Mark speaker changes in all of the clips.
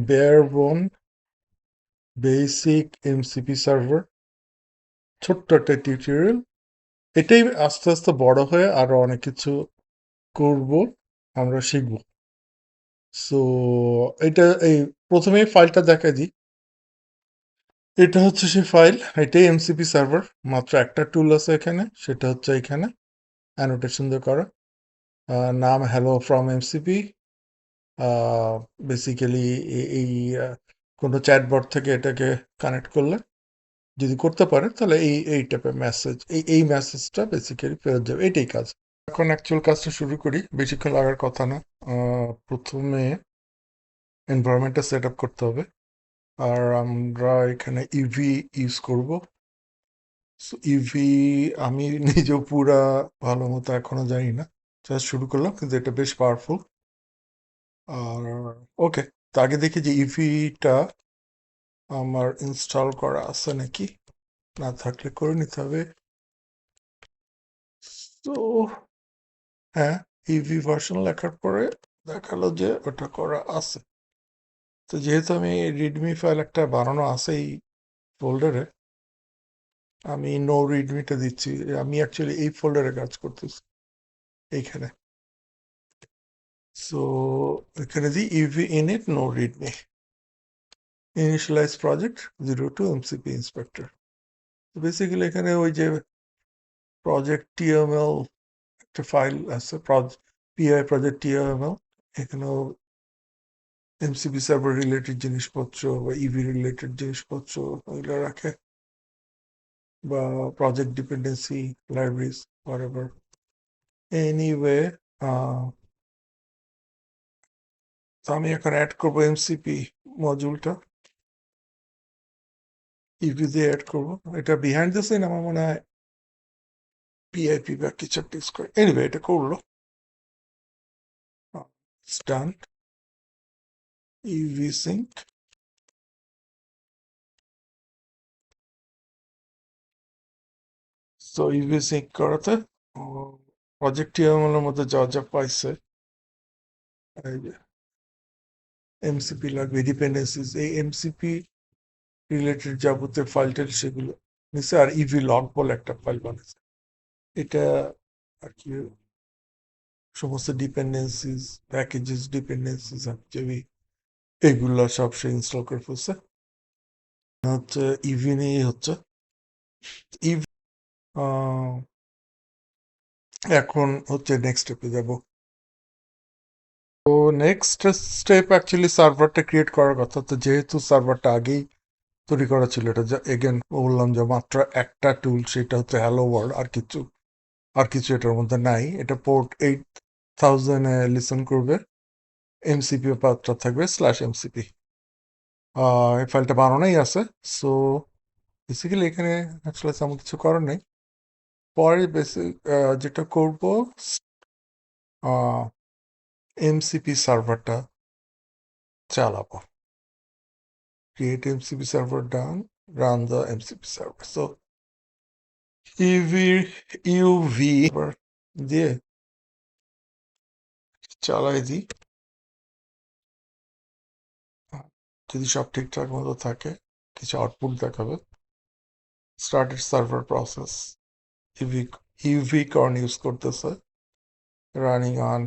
Speaker 1: বেয়ারবোন basic MCP server, ছোট্ট একটা tutorial. এটাই আস্তে আস্তে বড় হয়ে আরো অনেক কিছু করব, আমরা শিখব। সো এটা এই প্রথমেই ফাইলটা দেখা দিই। এটা হচ্ছে সেই ফাইল, এটাই এমসিপি সার্ভার। মাত্র একটা টুল আছে এখানে, সেটা হচ্ছে এখানে অ্যানোটেশন দিয়ে করা। নাম হ্যালো ফ্রম এমসিপি। বেসিক্যালি এই কোনো চ্যাটবট থেকে এটাকে কানেক্ট করলে, যদি করতে পারে, তাহলে এই টাইপের মেসেজ, এই মেসেজটা বেসিক্যালি ফেরত যাবে। এটাই কাজ। এখন অ্যাকচুয়াল কাজটা শুরু করি, বেশিক্ষণ লাগার কথা না। প্রথমে এনভায়রনমেন্টটা সেট আপ করতে হবে, আর আমরা এখানে ইভি ইউজ করব। ইভি আমি নিজেও পুরা ভালো মতো এখনো জানি না, জাস্ট শুরু করলাম, কিন্তু এটা বেশ পাওয়ারফুল। আর ওকে, তো আগে দেখি যে ইভিটা আমার ইনস্টল করা আছে নাকি, না থাকলে করে নিতে হবে। তো হ্যাঁ, ইভি ভার্সন লেখার পরে দেখালো যে ওটা করা আছে। তো যেহেতু আমি রিডমি ফাইল একটা বানানো আছে এই ফোল্ডারে, আমি নো রিডমিটা দিচ্ছি। আমি অ্যাকচুয়ালি এই ফোল্ডারে কাজ করতেছি এইখানে। সো এখানে দিই ইভি init no readme initialize project 02 MCP inspector. Basically এখানে ওই যে প্রজেক্ট টিএমএল একটা ফাইল আছে, পিআই প্রজেক্ট টিএমএল। এখানেও এমসিপি সার্ভার রিলেটেড জিনিসপত্র বা ইভি রিলেটেড জিনিসপত্র ওইগুলো রাখে, বা project dependency libraries whatever. Anyway, তো আমি এখন অ্যাড করবো এমসিপি মডিউলটা, ইভি দিয়ে অ্যাড করবো। এটা বিহাইন্ড দ্য সিন আমার মনে হয় পিআইপি বা কিছু একটা ইউজ করে। এনিওয়ে, এটা করলো, ডান। ইভি সিঙ্ক, তো ইভি সিঙ্ক করাতে প্রজেক্ট টিএমএল এর মধ্যে যা যা পাইছে, এই যে এমসিপি লাগবে, ডিপেন্ডেন্সিস, এই এমসিপি রিলেটেড যাবতীয় ফাইল টাইল সেগুলো নিছে। আর ইভি লগ বলে একটা ফাইল বানাইছে, এটা আর কি সমস্ত ডিপেন্ডেন্সিস, প্যাকেজেস, ডিপেন্ডেন্সিস যেবি এগুলা সব সে ইনস্টল করে ফেলছে। হচ্ছে ইভি নিয়েই হচ্ছে। ইভি এখন হচ্ছে নেক্সট স্টেপে যাব। তো নেক্সট স্টেপ অ্যাকচুয়ালি সার্ভারটা ক্রিয়েট করার কথা। তো যেহেতু সার্ভারটা আগেই তৈরি করা ছিল, এটা এগেন বললাম যে মাত্র একটা টুল, সেটা হচ্ছে হ্যালো ওয়ার্ল্ড। আর কিছু এটার মধ্যে নাই। এটা পোর্ট 8000 লিসন করবে, এমসিপি পাথটা থাকবে /mcp। এই ফাইলটা বানানোই আছে। সো বেসিক্যালি এখানে আসলে তেমন কিছু করার নেই। পরে বেসিক যেটা করব, এমসিপি সার্ভারটা চালাবো। Create MCP server done, run the MCP server. So UV দিয়ে চালাই দিই। যদি সব ঠিকঠাক মতো থাকে, কিছু আউটপুট দেখাবে। Started server process, UV UV corn use করতেছে, রানিং অন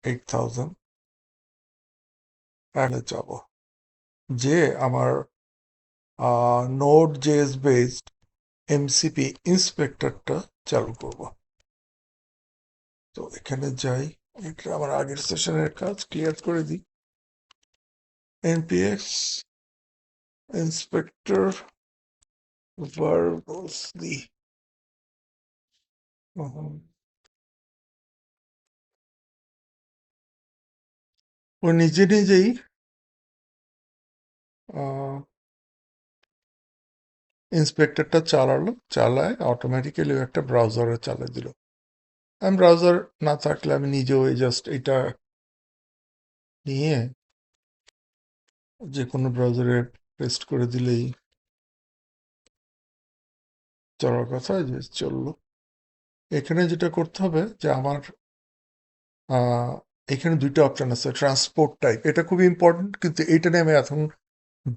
Speaker 1: 8000। এখানে যাব, যে আমার নোড জেএস বেসড এমসিপি ইন্সপেক্টরটা চালু করব। তো এখানে যাই, এটা আমার আগের সেশনের কাজ ক্লিয়ার করে দিই। npx ইন্সপেক্টর ভার্বসলি, ও নিজে নিজেই ইন্সপেক্টরটা চালায় অটোমেটিক্যালি, একটা ব্রাউজারে চালিয়ে দিল। আমি ব্রাউজার না থাকলে আমি নিজেও জাস্ট এটা নিয়ে যে কোনো ব্রাউজারে পেস্ট করে দিলেই চলার কথা, যে চললো। এখানে যেটা করতে হবে যে আমার এখানে দুইটা অপশন আছে, ট্রান্সপোর্ট টাইপ, এটা খুবই ইম্পর্টেন্ট, কিন্তু এটা নিয়ে আমি এখন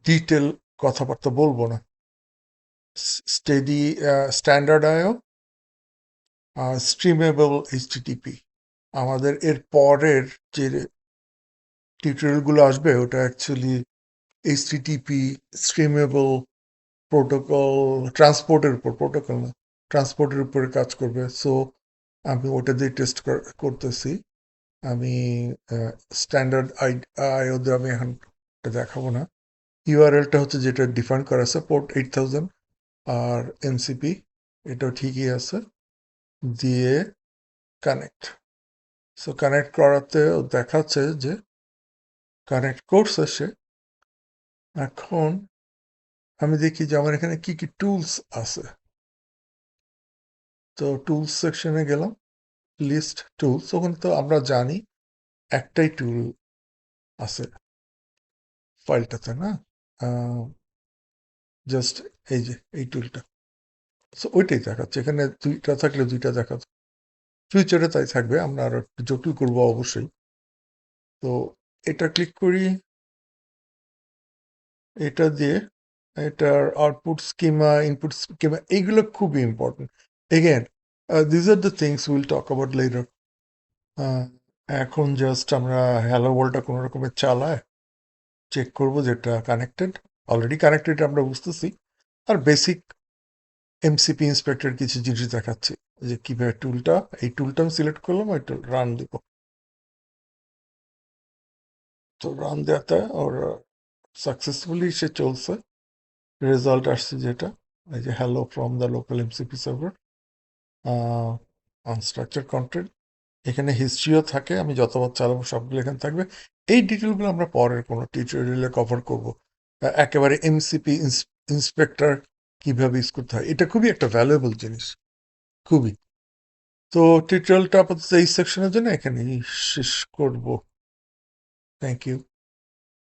Speaker 1: ডিটেল কথাবার্তা বলবো না। স্টেডি, স্ট্যান্ডার্ড আইও, স্ট্রিমেবল এইচটিটিপি। আমাদের এর পরের যে টিউটোরিয়ালগুলো আসবে ওটা অ্যাকচুয়ালি এইচটিটিপি, স্ট্রিমেবল প্রোটোকল, ট্রান্সপোর্টের উপর, প্রোটোকল না, ট্রান্সপোর্টের উপরে কাজ করবে। সো আমি ওটা দিয়ে টেস্ট করতেছি। আমি স্ট্যান্ডার্ড আইওদের আমি এখন দেখাবো না। ইউআরএলটা হচ্ছে যেটা ডিফাইন করা আছে, পোর্ট 8000 আর এমসিপি, এটাও ঠিকই আছে, দিয়ে কানেক্ট। সো কানেক্ট করাতে দেখাচ্ছে যে কানেক্ট করছে সে। এখন আমি দেখি যে আমার এখানে কি কি টুলস আছে। তো টুলস সেকশনে গেলাম, লিস্ট টুলস, ওখানে তো আমরা জানি একটাই টুল আছে ফাইলটাতে, না? জাস্ট এই যে এই টুলটা। সো ওইটাই দেখাচ্ছে, এখানে দুইটা থাকলে দুইটা দেখাচ্ছে। ফিউচারে তাই থাকবে, আমরা আরো একটু জটিল করবো অবশ্যই। তো এটা ক্লিক করি, এটা দিয়ে এটার আউটপুট স্কিমা, ইনপুট স্কিমা, এইগুলো খুবই important. Again, these are the things will talk about letter. এখন জাস্ট আমরা হ্যালো ওয়ার্ল্ডটা কোনো রকমের চালায় চেক করবো যেটা কানেক্টেড। অলরেডি কানেক্টেড আমরা বুঝতেছি। আর বেসিক এমসিপি ইন্সপেক্টর কিছু জিনিস দেখাচ্ছি, যে কিভাবে টুলটা, এই টুলটা আমি সিলেক্ট করলাম, ওইটা রান দিব। তো রান দেওয়াতে ওর সাকসেসফুলি সে চলছে। রেজাল্ট আসছে যেটা, এই যে hello from the local MCP server, unstructured content. এখানে হিস্ট্রিও থাকে, আমি যতবার চালাবো সবগুলো এখানে থাকবে। এই ডিটেলগুলো আমরা পরের কোনো টিউটোরিয়ালে কভার করব। একেবারে এমসিপি ইন্সপেক্টর কিভাবে ইউজ করতে হয়, এটা খুবই একটা ভ্যালুয়েবল জিনিস, খুবই। তো টিউটোরিয়ালটা আপাতত এই সেকশনের জন্য এখানেই শেষ করব। Thank you.